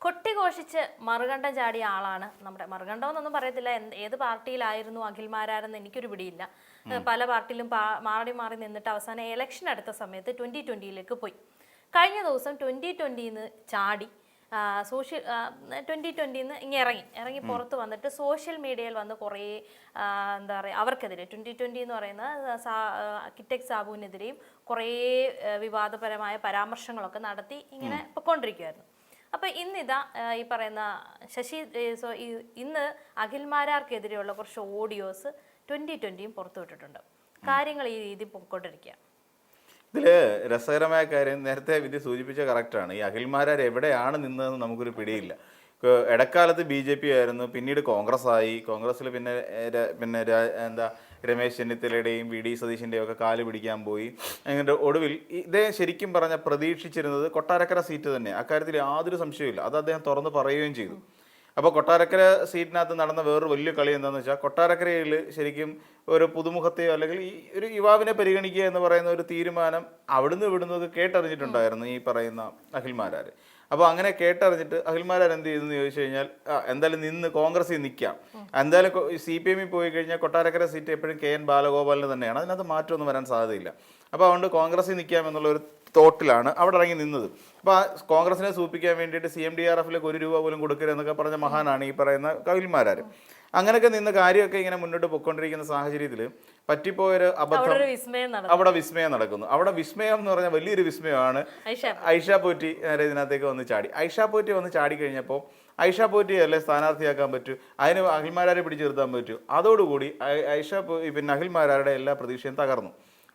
കൊട്ടിഘോഷിച്ച് മറുകണ്ഠം ചാടിയ ആളാണ് നമ്മുടെ മറുകണ്ഠം എന്നൊന്നും പറയത്തില്ല. ഏത് പാർട്ടിയിലായിരുന്നു അഖിൽമാരാരെന്ന് എനിക്കൊരു പിടിയില്ല. പല പാർട്ടിയിലും മാറി മാറി നിന്നിട്ട് അവസാനം ഇലക്ഷൻ അടുത്ത സമയത്ത് 2020ലേക്ക് പോയി. കഴിഞ്ഞ ദിവസം 2020ന്ന് ചാടി സോഷ്യൽ 2020ന്ന് ഇറങ്ങി പുറത്ത് വന്നിട്ട് സോഷ്യൽ മീഡിയയിൽ വന്ന് കുറേ എന്താ പറയുക അവർക്കെതിരെ 2020 എന്ന് പറയുന്ന കിറ്റക് സാബുവിനെതിരെയും കുറേ വിവാദപരമായ പരാമർശങ്ങളൊക്കെ നടത്തി ഇങ്ങനെ പൊയ്ക്കൊണ്ടിരിക്കുകയായിരുന്നു. അപ്പോൾ ഇന്നിതാ ഈ പറയുന്ന ഇന്ന് അഖിൽമാരാർക്കെതിരെയുള്ള കുറച്ച് ഓഡിയോസ് 2020യും പുറത്തുവിട്ടിട്ടുണ്ട്. കാര്യങ്ങൾ ഈ രീതി പൊയ്ക്കൊണ്ടിരിക്കുക. ഇതിൽ രസകരമായ കാര്യം നേരത്തെ വിധി സൂചിപ്പിച്ച കറക്റ്റാണ്. ഈ അഖിൽമാരാർ എവിടെയാണ് നിന്നതെന്ന് നമുക്കൊരു പിടിയില്ല. ഇടക്കാലത്ത് BJP ആയിരുന്നു, പിന്നീട് കോൺഗ്രസ് ആയി. കോൺഗ്രസ്സിൽ പിന്നെ എന്താ രമേശ് ചെന്നിത്തലയുടെയും VD സതീശിൻ്റെയും ഒക്കെ കാല് പിടിക്കാൻ പോയി. അങ്ങനെ ഒടുവിൽ ഇതേ ശരിക്കും പറഞ്ഞാൽ പ്രതീക്ഷിച്ചിരുന്നത് കൊട്ടാരക്കര സീറ്റ് തന്നെ. അക്കാര്യത്തിൽ യാതൊരു സംശയമില്ല. അത് അദ്ദേഹം തുറന്ന് പറയുകയും ചെയ്തു. അപ്പോൾ കൊട്ടാരക്കര സീറ്റിനകത്ത് നടന്ന വേറൊരു വലിയ കളി എന്താണെന്ന് വെച്ചാൽ, കൊട്ടാരക്കരയിൽ ശരിക്കും ഒരു പുതുമുഖത്തെയോ അല്ലെങ്കിൽ ഈ ഒരു യുവാവിനെ പരിഗണിക്കുക എന്ന് പറയുന്ന ഒരു തീരുമാനം അവിടുന്ന് ഇവിടുന്നൊക്കെ കേട്ടറിഞ്ഞിട്ടുണ്ടായിരുന്നു ഈ പറയുന്ന അഖിൽമാരാർ. അപ്പോൾ അങ്ങനെ കേട്ടറിഞ്ഞിട്ട് അഖിൽമാരാർ എന്ത് ചെയ്തെന്ന് ചോദിച്ചു കഴിഞ്ഞാൽ, എന്തായാലും നിന്ന് കോൺഗ്രസിൽ നിൽക്കാം, എന്തായാലും CPM പോയി കഴിഞ്ഞാൽ കൊട്ടാരക്കര സീറ്റ് എപ്പോഴും KN ബാലഗോപാലിന് തന്നെയാണ്, അതിനകത്ത് മാറ്റമൊന്നും വരാൻ സാധ്യതയില്ല. അപ്പോൾ അതുകൊണ്ട് കോൺഗ്രസിൽ നിൽക്കാം എന്നുള്ളൊരു തോട്ടിലാണ് അവിടെ ഇറങ്ങി നിന്നത്. അപ്പോൾ കോൺഗ്രസിനെ സൂപ്പിക്കാൻ വേണ്ടിയിട്ട് CMDRFലേക്ക് ₹1 പോലും കൊടുക്കരുതെന്നൊക്കെ പറഞ്ഞ മഹാനാണ് ഈ പറയുന്ന അഖിൽമാരാർ. അങ്ങനെയൊക്കെ നിന്ന് കാര്യമൊക്കെ ഇങ്ങനെ മുന്നോട്ട് പൊയ്ക്കൊണ്ടിരിക്കുന്ന സാഹചര്യത്തിൽ പറ്റിപ്പോയൊരു അബദ്ധം, അവിടെ വിസ്മയം നടക്കുന്നു. അവിടെ വിസ്മയം എന്ന് പറഞ്ഞാൽ വലിയൊരു വിസ്മയമാണ്. ഐഷ പോറ്റി നേരെ ഇതിനകത്തേക്ക് വന്ന് ചാടി. ഐഷ പോറ്റി വന്ന് ചാടി കഴിഞ്ഞപ്പോൾ ഐഷ പോറ്റിയെ അല്ലേ സ്ഥാനാർത്ഥിയാക്കാൻ പറ്റൂ, അതിന് അഖിൽമാരാരെ പിടിച്ചു നിർത്താൻ പറ്റൂ. അതോടുകൂടി പിന്നെ അഖിൽമാരാരുടെ എല്ലാ പ്രതീക്ഷയും തകർന്നു.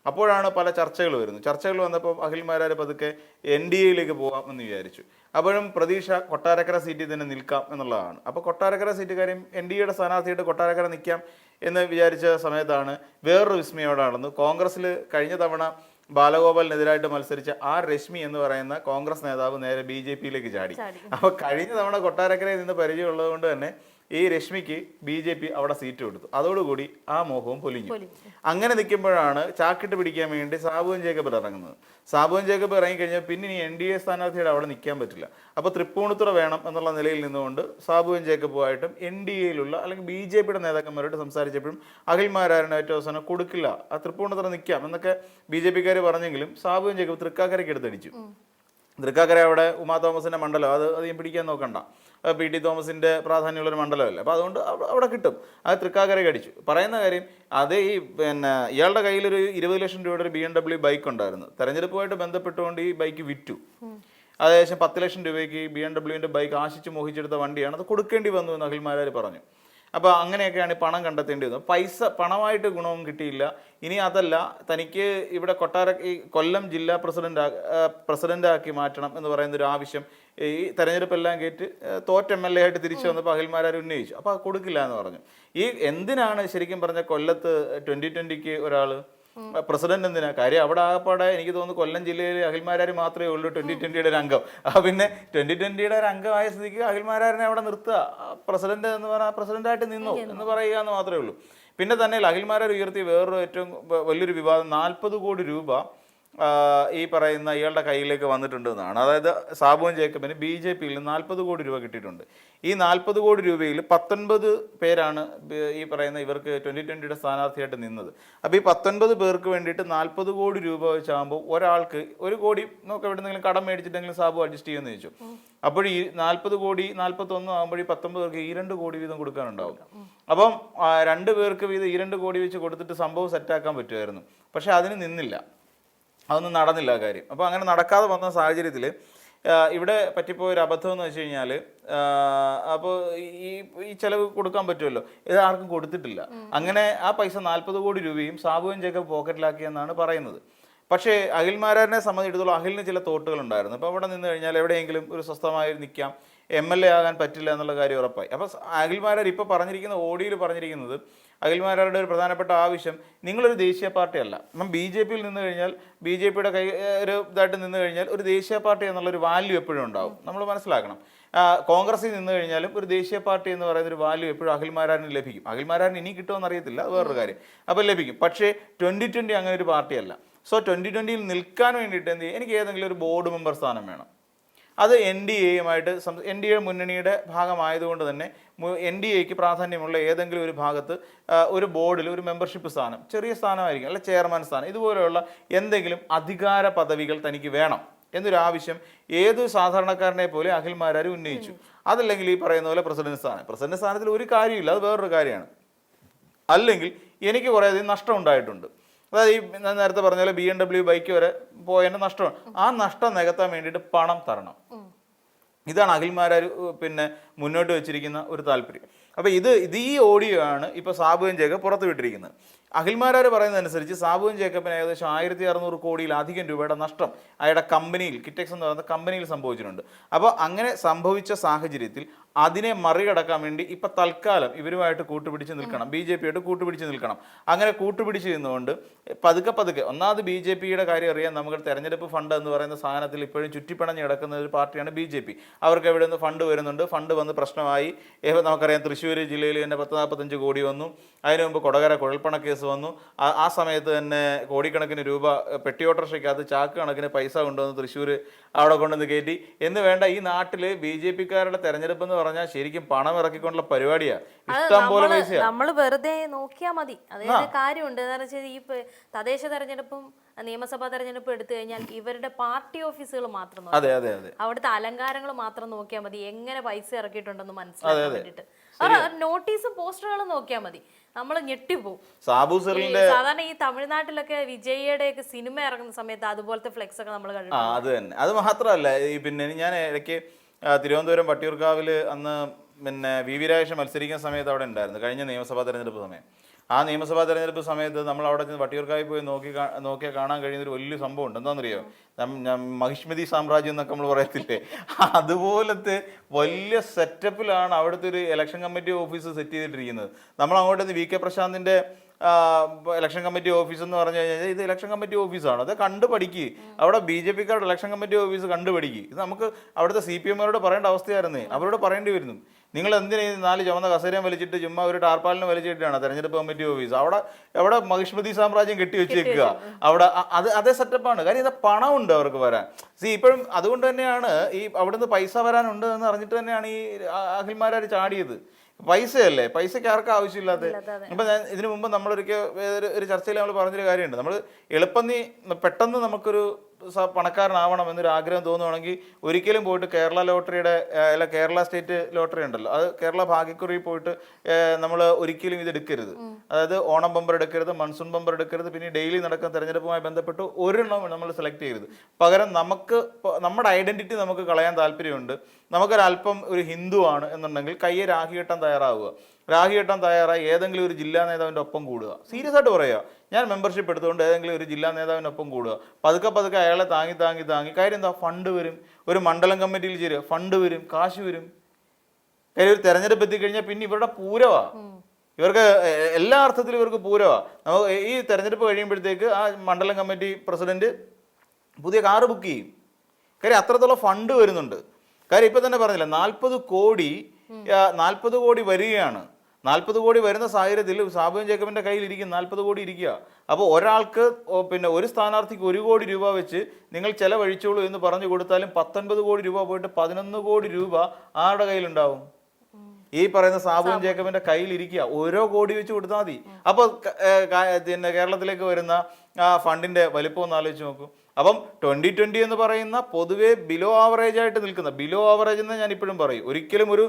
അപ്പോഴാണ് പല ചർച്ചകൾ വരുന്നത്. ചർച്ചകൾ വന്നപ്പോൾ അഖിൽമാരാർ പതുക്കെ NDAയിലേക്ക് പോകാം എന്ന് വിചാരിച്ചു. അപ്പോഴും പ്രതീക്ഷ കൊട്ടാരക്കര സീറ്റിൽ തന്നെ നിൽക്കാം എന്നുള്ളതാണ്. അപ്പോൾ കൊട്ടാരക്കര സീറ്റ് കാര്യം NDAയുടെ സ്ഥാനാർത്ഥിയായിട്ട് കൊട്ടാരക്കര നിൽക്കാം എന്ന് വിചാരിച്ച സമയത്താണ് വേറൊരു വിസ്മയം അവിടെ നടന്നു. കോൺഗ്രസ്സിൽ കഴിഞ്ഞ തവണ ബാലഗോപാലിനെതിരായിട്ട് മത്സരിച്ച രശ്മി എന്ന് പറയുന്ന കോൺഗ്രസ് നേതാവ് നേരെ BJPയിലേക്ക് ചാടി. അപ്പോൾ കഴിഞ്ഞ തവണ കൊട്ടാരക്കരയിൽ നിന്ന് പരിചയമുള്ളത് കൊണ്ട് തന്നെ ഈ രശ്മിക്ക് BJP അവിടെ സീറ്റ് കൊടുത്തു. അതോടുകൂടി ആ മോഹവും പൊലിഞ്ഞു. അങ്ങനെ നിൽക്കുമ്പോഴാണ് ചാക്കിട്ട് പിടിക്കാൻ വേണ്ടി സാബുവൻ ജേക്കബ് ഇറങ്ങുന്നത്. സാബുവൻ ജേക്കബ് ഇറങ്ങിക്കഴിഞ്ഞാൽ പിന്നെ ഈ NDA സ്ഥാനാർത്ഥിയുടെ അവിടെ നിൽക്കാൻ പറ്റില്ല. അപ്പോൾ തൃപ്പൂണിത്തുറ വേണം എന്നുള്ള നിലയിൽ നിന്നുകൊണ്ട് സാബുവൻ ജേക്കബുമായിട്ടും NDAയിലുള്ള അല്ലെങ്കിൽ BJPയുടെ നേതാക്കന്മാരോട് സംസാരിച്ചപ്പോഴും അഖിൽമാരാറിന് ഏറ്റവും അവസാനം കൊടുക്കില്ല, ആ തൃപ്പൂണിത്തുറ നിൽക്കാം എന്നൊക്കെ BJPക്കാർ പറഞ്ഞെങ്കിലും സാബുവൻ ജേക്കബ് തൃക്കാക്കരയ്ക്ക് എടുത്തടിച്ചു. തൃക്കാക്കര അവിടെ ഉമാ തോമസിൻ്റെ മണ്ഡലം, അത് അധികം പിടിക്കാൻ നോക്കണ്ട, PT തോമസിൻ്റെ പ്രാധാന്യമുള്ളൊരു മണ്ഡലമല്ല. അപ്പോൾ അതുകൊണ്ട് അവിടെ കിട്ടും. അത് തൃക്കാക്കരയ്ക്ക് അടിച്ചു. പറയുന്ന കാര്യം അതേ ഇയാളുടെ കയ്യിലൊരു 20 ലക്ഷം രൂപയുടെ ഒരു BMW ബൈക്ക് ഉണ്ടായിരുന്നു. തെരഞ്ഞെടുപ്പുമായിട്ട് ബന്ധപ്പെട്ടുകൊണ്ട് ഈ ബൈക്ക് വിറ്റു. ഏകദേശം 10 ലക്ഷം രൂപയ്ക്ക് BMWൻ്റെ ബൈക്ക് ആശിച്ച് മോഹിച്ചെടുത്ത വണ്ടിയാണ്. അത് കൊടുക്കേണ്ടി വന്നു എന്ന് അഖിൽമാരാർ പറഞ്ഞു. അപ്പോൾ അങ്ങനെയൊക്കെയാണ് പണം കണ്ടെത്തേണ്ടി വന്നത്. പണമായിട്ട് ഗുണവും കിട്ടിയില്ല. ഇനി അതല്ല, തനിക്ക് ഇവിടെ കൊല്ലം ജില്ലാ പ്രസിഡൻ്റാക്കി മാറ്റണം എന്ന് പറയുന്നൊരു ആവശ്യം ഈ തെരഞ്ഞെടുപ്പെല്ലാം കേട്ട് തോറ്റ MLA ആയിട്ട് തിരിച്ചു വന്നപ്പോൾ അഖിൽമാരാർ ഉന്നയിച്ചു. അപ്പോൾ അത് കൊടുക്കില്ല എന്ന് പറഞ്ഞു. എന്തിനാണ് ശരിക്കും പറഞ്ഞ കൊല്ലത്ത് 2020ക്ക് ഒരാൾ പ്രസിഡന്റ് എന്തിനാ? കാര്യം അവിടെ ആകപ്പാടെ എനിക്ക് തോന്നുന്നു കൊല്ലം ജില്ലയിൽ അഖിൽമാരാർ മാത്രമേ ഉള്ളൂ 2020യുടെ ഒരു അംഗം. പിന്നെ 2020യുടെ ഒരു അംഗമായ സ്ഥിതിക്ക് അഖിൽമാരാറിനെ അവിടെ നിർത്തുക, പ്രസിഡന്റ് എന്ന് പറഞ്ഞാൽ പ്രസിഡന്റായിട്ട് നിന്നു എന്ന് പറയുക എന്ന് മാത്രമേ ഉള്ളൂ. പിന്നെ തന്നെ അഖിൽമാരാർ ഉയർത്തിയ വേറൊരു ഏറ്റവും വലിയൊരു വിവാദം 40 കോടി രൂപ ഈ പറയുന്ന ഇയാളുടെ കയ്യിലേക്ക് വന്നിട്ടുണ്ട് എന്നാണ്. അതായത് സാബുവൻ ജേക്കബിന് BJPയിൽ 40 കോടി രൂപ കിട്ടിയിട്ടുണ്ട്. ഈ 40 കോടി രൂപയിൽ 19 പേരാണ് ഈ പറയുന്ന ഇവർക്ക് 2020യുടെ സ്ഥാനാർത്ഥിയായിട്ട് നിന്നത്. അപ്പോൾ ഈ 19 പേർക്ക് വേണ്ടിയിട്ട് 40 കോടി രൂപ വെച്ചാകുമ്പോൾ ഒരാൾക്ക് 1 കോടി നമുക്ക് എവിടെയെങ്കിലും കടം മേടിച്ചിട്ടെങ്കിലും സാബു അഡ്ജസ്റ്റ് ചെയ്യുമെന്ന് ചോദിച്ചു. അപ്പോൾ ഈ 40 കോടി 41 ആകുമ്പോൾ ഈ 19 പേർക്ക് 2 കോടി വീതം കൊടുക്കാനുണ്ടാവും. അപ്പം 2 പേർക്ക് വീതം 2 കോടി വെച്ച് കൊടുത്തിട്ട് സംഭവം സെറ്റാക്കാൻ പറ്റുമായിരുന്നു. പക്ഷെ അതിന് നിന്നില്ല, അതൊന്നും നടന്നില്ല കാര്യം. അപ്പോൾ അങ്ങനെ നടക്കാതെ വന്ന സാഹചര്യത്തിൽ ഇവിടെ പറ്റിപ്പോയൊരു അബദ്ധം എന്ന് വെച്ച് കഴിഞ്ഞാൽ, അപ്പോൾ ഈ ചെലവ് കൊടുക്കാൻ പറ്റുമല്ലോ, ഇത് ആർക്കും കൊടുത്തിട്ടില്ല. അങ്ങനെ ആ പൈസ 40 കോടി രൂപയും സാബുവൻ ജേക്കബ് പോക്കറ്റിലാക്കിയെന്നാണ് പറയുന്നത്. പക്ഷേ അഖിൽമാരാറിനെ സംബന്ധിച്ചിടത്തോളം അഖിലിന് ചില തോട്ടുകളുണ്ടായിരുന്നു. അപ്പോൾ അവിടെ നിന്ന് കഴിഞ്ഞാൽ എവിടെയെങ്കിലും ഒരു സ്വസ്ഥമായി നിൽക്കാം, MLA ആകാൻ പറ്റില്ല എന്നുള്ള കാര്യം ഉറപ്പായി. അപ്പോൾ അഖിൽമാരാർ ഇപ്പോൾ പറഞ്ഞിരിക്കുന്ന ഓഡിയോയിൽ പറഞ്ഞിരിക്കുന്നത്, അഖിൽമാരാരുടെ ഒരു പ്രധാനപ്പെട്ട ആവശ്യം, നിങ്ങളൊരു ദേശീയ പാർട്ടിയല്ല. അപ്പം BJPയിൽ നിന്ന് കഴിഞ്ഞാൽ BJPയുടെ ഒരു ഇതായിട്ട് നിന്ന് കഴിഞ്ഞാൽ ഒരു ദേശീയ പാർട്ടി എന്നുള്ളൊരു വാല്യൂ എപ്പോഴും ഉണ്ടാവും, നമ്മൾ മനസ്സിലാക്കണം. കോൺഗ്രസിൽ നിന്ന് കഴിഞ്ഞാലും ഒരു ദേശീയ പാർട്ടി എന്ന് പറയുന്നൊരു വാല്യൂ എപ്പോഴും അഖിൽമാരാറിന് ലഭിക്കും. അഖിൽമാരാറിന് ഇനി കിട്ടുമെന്ന് അറിയത്തില്ല, വേറൊരു കാര്യം. അപ്പോൾ ലഭിക്കും. പക്ഷേ 2020 അങ്ങനെ ഒരു പാർട്ടിയല്ല. സോ 2020യിൽ നിൽക്കാൻ വേണ്ടിയിട്ട് എന്ത് ചെയ്യും, എനിക്ക് ഏതെങ്കിലും ഒരു ബോർഡ് മെമ്പർ സ്ഥാനം വേണം. അത് NDA മുന്നണിയുടെ ഭാഗമായതുകൊണ്ട് തന്നെ NDAക്ക് പ്രാധാന്യമുള്ള ഏതെങ്കിലും ഒരു ഭാഗത്ത് ഒരു ബോർഡിൽ ഒരു മെമ്പർഷിപ്പ് സ്ഥാനം, ചെറിയ സ്ഥാനമായിരിക്കും, അല്ല ചെയർമാൻ സ്ഥാനം, ഇതുപോലെയുള്ള എന്തെങ്കിലും അധികാര പദവികൾ തനിക്ക് വേണം എന്നൊരു ആവശ്യം ഏത് സാധാരണക്കാരനെ പോലെ അഖിൽമാരാർ ഉന്നയിച്ചു. അതല്ലെങ്കിൽ ഈ പറയുന്ന പോലെ പ്രസിഡന്റ് സ്ഥാനത്തിൽ ഒരു കാര്യമില്ല, അത് വേറൊരു കാര്യമാണ്. അല്ലെങ്കിൽ എനിക്ക് കുറേയധികം നഷ്ടം ഉണ്ടായിട്ടുണ്ട്, അതായത് ഈ നേരത്തെ പറഞ്ഞ പോലെ BMW ബൈക്ക് വരെ പോയതിൻ്റെ നഷ്ടമാണ്, ആ നഷ്ടം നികത്താൻ വേണ്ടിയിട്ട് പണം തരണം. ഇതാണ് അഖിൽമാരാർ മുന്നോട്ട് വെച്ചിരിക്കുന്ന ഒരു താല്പര്യം. അപ്പോൾ ഇത് ഈ ഓഡിയോ ആണ് ഇപ്പോൾ സാബു എൻ ജേക്കബ് പുറത്തു വിട്ടിരിക്കുന്നത്. അഖിൽമാരാർ പറയുന്നതനുസരിച്ച് സാബു എൻ ജേക്കബിന് ഏകദേശം 1600 കോടിയിലധികം രൂപയുടെ നഷ്ടം അയാളുടെ കമ്പനിയിൽ, കിറ്റെക്സ് എന്ന് പറയുന്ന കമ്പനിയിൽ സംഭവിച്ചിട്ടുണ്ട്. അപ്പോൾ അങ്ങനെ സംഭവിച്ച സാഹചര്യത്തിൽ അതിനെ മറികടക്കാൻ വേണ്ടി ഇപ്പം തൽക്കാലം ഇവരുമായിട്ട് കൂട്ടുപിടിച്ച് നിൽക്കണം, BJP-യായിട്ട് കൂട്ടുപിടിച്ച് നിൽക്കണം. അങ്ങനെ കൂട്ടുപിടിച്ച് നിന്നുകൊണ്ട് പതുക്കെ ഒന്നാമത് BJP-യുടെ കാര്യം അറിയാൻ, നമുക്ക് തെരഞ്ഞെടുപ്പ് ഫണ്ട് എന്ന് പറയുന്ന സാധനത്തിൽ ഇപ്പോഴും ചുറ്റിപ്പണഞ്ഞ് കിടക്കുന്ന ഒരു പാർട്ടിയാണ് BJP. അവർക്ക് എവിടെ നിന്ന് ഫണ്ട് വരുന്നുണ്ട്, ഫണ്ട് വന്ന് പ്രശ്നമായി. നമുക്കറിയാം തൃശ്ശൂർ ജില്ലയിൽ തന്നെ 10-45 കോടി വന്നു, അതിനു മുമ്പ് കൊടകര കുഴൽപ്പണ കേസ് വന്നു. ആ സമയത്ത് തന്നെ കോടിക്കണക്കിന് രൂപ പെട്ടി ഓട്ടോറിക്ഷയ്ക്കകത്ത് ചാക്ക് കണക്കിന് പൈസ കൊണ്ടുവന്ന് തൃശ്ശൂർ അവിടെ കൊണ്ടുവന്ന് കയറ്റി എന്ന് വേണ്ട. ഈ നാട്ടിൽ BJP-കാരുടെ തെരഞ്ഞെടുപ്പ് എന്ന് പറഞ്ഞാൽ ശരിക്കും പണം ഇറക്കിക്കൊണ്ടുള്ള പരിപാടിയാണ്, ഇഷ്ടം പോലെ പൈസ. നമ്മൾ വെറുതെ നോക്കിയാൽ മതി, അതിന്റെ കാര്യമുണ്ട്. എന്താണെന്ന് വെച്ചാൽ ഈ തദ്ദേശ തെരഞ്ഞെടുപ്പും നിയമസഭാ തെരഞ്ഞെടുപ്പും എടുത്തു കഴിഞ്ഞാൽ ഇവരുടെ പാർട്ടി ഓഫീസുകൾ മാത്രം, അവിടുത്തെ അലങ്കാരങ്ങൾ മാത്രം നോക്കിയാൽ മതി, എങ്ങനെ പൈസ ഇറക്കിയിട്ടുണ്ടെന്ന് മനസ്സിലാക്കാൻ വേണ്ടിയിട്ട്. നോട്ടീസും പോസ്റ്ററുകളും നോക്കിയാൽ മതി, നമ്മൾ ഞെട്ടിപ്പോവും. സാധാരണ ഈ തമിഴ്നാട്ടിലൊക്കെ വിജയുടെ ഒക്കെ സിനിമ ഇറങ്ങുന്ന സമയത്ത് അതുപോലത്തെ ഫ്ലെക്സ് ഒക്കെ നമ്മൾ കണ്ടു. അത് തന്നെ. അത് മാത്രമല്ല, ഞാൻ ഇടയ്ക്ക് തിരുവനന്തപുരം വട്ടിയൂർക്കാവിൽ അന്ന് VV രാജേഷ് മത്സരിക്കുന്ന സമയത്ത് അവിടെ ഉണ്ടായിരുന്നു, കഴിഞ്ഞ നിയമസഭാ തെരഞ്ഞെടുപ്പ് സമയം. ആ നിയമസഭാ തെരഞ്ഞെടുപ്പ് സമയത്ത് നമ്മൾ അവിടെ ചെന്ന് വട്ടിയൂർക്കാവിൽ പോയി നോക്കിയാൽ കാണാൻ കഴിയുന്ന ഒരു വലിയ സംഭവം ഉണ്ട്. എന്താണെന്നറിയോ? മഹിഷ്മതി സാമ്രാജ്യം എന്നൊക്കെ നമ്മൾ പറയത്തില്ലേ, അതുപോലത്തെ വലിയ സെറ്റപ്പിലാണ് അവിടുത്തെ ഒരു ഇലക്ഷൻ കമ്മിറ്റി ഓഫീസ് സെറ്റ് ചെയ്തിട്ടിരിക്കുന്നത്. നമ്മൾ അങ്ങോട്ട് VK പ്രശാന്തിൻ്റെ ഇലക്ഷൻ കമ്മിറ്റി ഓഫീസ് എന്ന് പറഞ്ഞു കഴിഞ്ഞാൽ ഇത് ഇലക്ഷൻ കമ്മിറ്റി ഓഫീസാണ്, അത് കണ്ടു പഠിക്കുക. അവിടെ BJP-കാരുടെ ഇലക്ഷൻ കമ്മിറ്റി ഓഫീസ് കണ്ടു പഠിക്കുക. ഇത് നമുക്ക് അവിടുത്തെ CPM-കാരോട് പറയേണ്ട അവസ്ഥയായിരുന്നേ, അവരോട് പറയേണ്ടി വരുന്നു. നിങ്ങൾ എന്തിനാ 4 ചുവന്ന കസേരയും വലിച്ചിട്ട് ചുമ്മാ ഒരു ടാർപ്പാലിനെ വലിച്ചിട്ടാണ് തെരഞ്ഞെടുപ്പ് കമ്മിറ്റി ഓഫീസ്? അവിടെ മഹിഷ്മതി സാമ്രാജ്യം കെട്ടിവെച്ചേക്കുക. അവിടെ അതേ സെറ്റപ്പാണ്. കാര്യം ഇത് പണമുണ്ട് അവർക്ക് വരാൻ. ഇപ്പോഴും അതുകൊണ്ട് തന്നെയാണ് ഈ അവിടുന്ന് പൈസ വരാനുണ്ട് എന്ന് അറിഞ്ഞിട്ട് തന്നെയാണ് ഈ അഖിൽമാരാർ ചാടിയത്. പൈസയല്ലേ, പൈസയ്ക്ക് ആർക്കും ആവശ്യമില്ലാത്ത. ഇപ്പം ഇതിനു മുമ്പ് ഒരു ചർച്ചയിൽ നമ്മൾ പറഞ്ഞൊരു കാര്യമുണ്ട്, നമ്മൾ പെട്ടെന്ന് നമുക്കൊരു പണക്കാരനാവണം എന്നൊരു ആഗ്രഹം തോന്നുവാണെങ്കിൽ ഒരിക്കലും പോയിട്ട് കേരള ലോട്ടറിയുടെ അല്ല കേരള സ്റ്റേറ്റ് ലോട്ടറി ഉണ്ടല്ലോ, അത് കേരള ഭാഗ്യക്കുറി പോയിട്ട് നമ്മൾ ഒരിക്കലും ഇത് എടുക്കരുത്. അതായത് ഓണം ബമ്പർ എടുക്കരുത്, മൺസൂൺ ബമ്പർ എടുക്കരുത്, പിന്നെ ഡെയിലി നടക്കുന്ന തെരഞ്ഞെടുപ്പുമായി ബന്ധപ്പെട്ട് ഒരെണ്ണം നമ്മൾ സെലക്ട് ചെയ്യരുത്. പകരം നമ്മുടെ ഐഡന്റിറ്റി നമുക്ക് കളയാൻ താല്പര്യമുണ്ട്, നമുക്കൊരല്പം ഒരു ഹിന്ദു ആണ് എന്നുണ്ടെങ്കിൽ കയ്യെ രാഖി കെട്ടാൻ തയ്യാറാവുക. രാഖി കെട്ടാൻ തയ്യാറായി ഏതെങ്കിലും ഒരു ജില്ലാ നേതാവിൻ്റെ ഒപ്പം കൂടുക. സീരിയസ് ആയിട്ട് പറയുക, ഞാൻ മെമ്പർഷിപ്പ് എടുത്തുകൊണ്ട് ഏതെങ്കിലും ഒരു ജില്ലാ നേതാവിനൊപ്പം കൂടുക. പതുക്കെ അയാളെ താങ്ങി. കാര്യം എന്താ? ഫണ്ട് വരും. ഒരു മണ്ഡലം കമ്മിറ്റിയിൽ ചേരുക, ഫണ്ട് വരും, കാശ് വരും. കാര്യം ഒരു തെരഞ്ഞെടുപ്പ് എത്തിക്കഴിഞ്ഞാൽ പിന്നെ ഇവരുടെ പൂരവാ, ഇവർക്ക് എല്ലാ അർത്ഥത്തിലും ഇവർക്ക് പൂരവാ. നമുക്ക് ഈ തെരഞ്ഞെടുപ്പ് കഴിയുമ്പോഴത്തേക്ക് ആ മണ്ഡലം കമ്മിറ്റി പ്രസിഡന്റ് പുതിയ കാറ് ബുക്ക് ചെയ്യും. കാര്യം അത്രത്തോളം ഫണ്ട് വരുന്നുണ്ട്. കാര്യം ഇപ്പം തന്നെ പറഞ്ഞില്ല, 40 കോടി വരികയാണ്. 40 കോടി വരുന്ന സാഹചര്യത്തിൽ സാബു എൻ ജേക്കബിൻ്റെ കയ്യിൽ ഇരിക്കും 40 കോടി ഇരിക്കുക. അപ്പോൾ ഒരാൾക്ക് ഒരു സ്ഥാനാർത്ഥിക്ക് 1 കോടി രൂപ വെച്ച് നിങ്ങൾ ചെലവഴിച്ചോളൂ എന്ന് പറഞ്ഞു കൊടുത്താലും 19 കോടി രൂപ പോയിട്ട് 11 കോടി രൂപ ആരുടെ കയ്യിലുണ്ടാവും? ഈ പറയുന്ന സാബു എൻ ജേക്കബിൻ്റെ കയ്യിൽ ഇരിക്കുക. ഓരോ കോടി വെച്ച് കൊടുത്താൽ മതി. അപ്പോൾ കേരളത്തിലേക്ക് വരുന്ന ഫണ്ടിൻ്റെ വലിപ്പം ഒന്ന് ആലോചിച്ച് നോക്കൂ. അപ്പം 2020 എന്ന് പറയുന്ന പൊതുവെ ബിലോ ആവറേജ് ആയിട്ട് നിൽക്കുന്ന, ബിലോ ആവറേജ് എന്ന് ഞാൻ ഇപ്പോഴും പറയും, ഒരിക്കലും ഒരു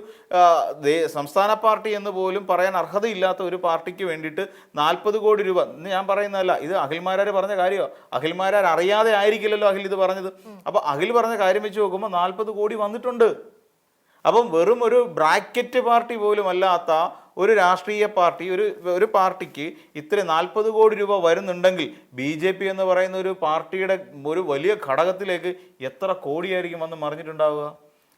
സംസ്ഥാന പാർട്ടി എന്ന് പോലും പറയാൻ അർഹതയില്ലാത്ത ഒരു പാർട്ടിക്ക് വേണ്ടിയിട്ട് 40 കോടി രൂപ എന്ന് ഞാൻ പറയുന്നതല്ല, ഇത് അഖിൽമാരാർ പറഞ്ഞ കാര്യമോ? അഖിൽമാരാർ അറിയാതെ ആയിരിക്കില്ലല്ലോ അഖിൽ ഇത് പറഞ്ഞത്. അപ്പോൾ അഖിൽ പറഞ്ഞ കാര്യം വെച്ച് നോക്കുമ്പോൾ 40 കോടി വന്നിട്ടുണ്ട്. അപ്പം വെറും ഒരു ബ്രാക്കറ്റ് പാർട്ടി പോലും അല്ലാത്ത ഒരു രാഷ്ട്രീയ പാർട്ടി, ഒരു പാർട്ടിക്ക് ഇത്ര 40 കോടി രൂപ വരുന്നുണ്ടെങ്കിൽ BJP എന്ന് പറയുന്ന ഒരു പാർട്ടിയുടെ ഒരു വലിയ ഘടകത്തിലേക്ക് എത്ര കോടിയായിരിക്കും വന്ന് മറിഞ്ഞിട്ടുണ്ടാവുക?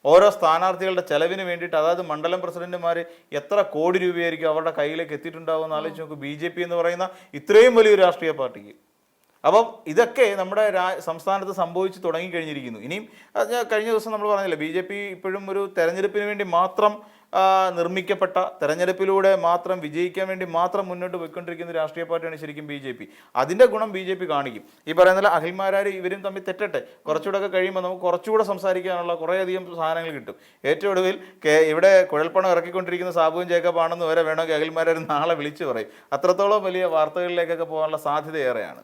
ഓരോ സ്ഥാനാർത്ഥികളുടെ ചെലവിന് വേണ്ടിയിട്ട്, അതായത് മണ്ഡലം പ്രസിഡന്റുമാർ എത്ര കോടി രൂപയായിരിക്കും അവരുടെ കയ്യിലേക്ക് എത്തിയിട്ടുണ്ടാവുക എന്ന് ആലോചിച്ച് നോക്കൂ, BJP എന്ന് പറയുന്ന ഇത്രയും വലിയൊരു രാഷ്ട്രീയ പാർട്ടിക്ക്. അപ്പം ഇതൊക്കെ നമ്മുടെ സംസ്ഥാനത്ത് സംഭവിച്ച് തുടങ്ങിക്കഴിഞ്ഞിരിക്കുന്നു. ഇനിയും കഴിഞ്ഞ ദിവസം നമ്മൾ പറഞ്ഞില്ലേ, BJP ഇപ്പോഴും ഒരു തെരഞ്ഞെടുപ്പിന് വേണ്ടി മാത്രം നിർമ്മിക്കപ്പെട്ട തെരഞ്ഞെടുപ്പിലൂടെ മാത്രം വിജയിക്കാൻ വേണ്ടി മാത്രം മുന്നോട്ട് പോയിക്കൊണ്ടിരിക്കുന്ന രാഷ്ട്രീയ പാർട്ടിയാണ് ശരിക്കും BJP. അതിൻ്റെ ഗുണം BJP കാണിക്കും. ഈ പറയുന്ന അഖിൽമാരാർ ഇവരും തമ്മിൽ തെറ്റട്ടെ, കുറച്ചുകൂടെ ഒക്കെ കഴിയുമ്പോൾ നമുക്ക് കുറച്ചുകൂടെ സംസാരിക്കാനുള്ള കുറേയധികം സാധനങ്ങൾ കിട്ടും. ഏറ്റവും ഒടുവിൽ ഇവിടെ കുഴൽപ്പണം ഇറക്കിക്കൊണ്ടിരിക്കുന്ന സാബുവും ജേക്കബ് ആണെന്ന് വരെ വേണമെങ്കിൽ അഖിൽമാരാർ നാളെ വിളിച്ചു പറയും. അത്രത്തോളം വലിയ വാർത്തകളിലേക്കൊക്കെ പോകാനുള്ള സാധ്യത ഏറെയാണ്.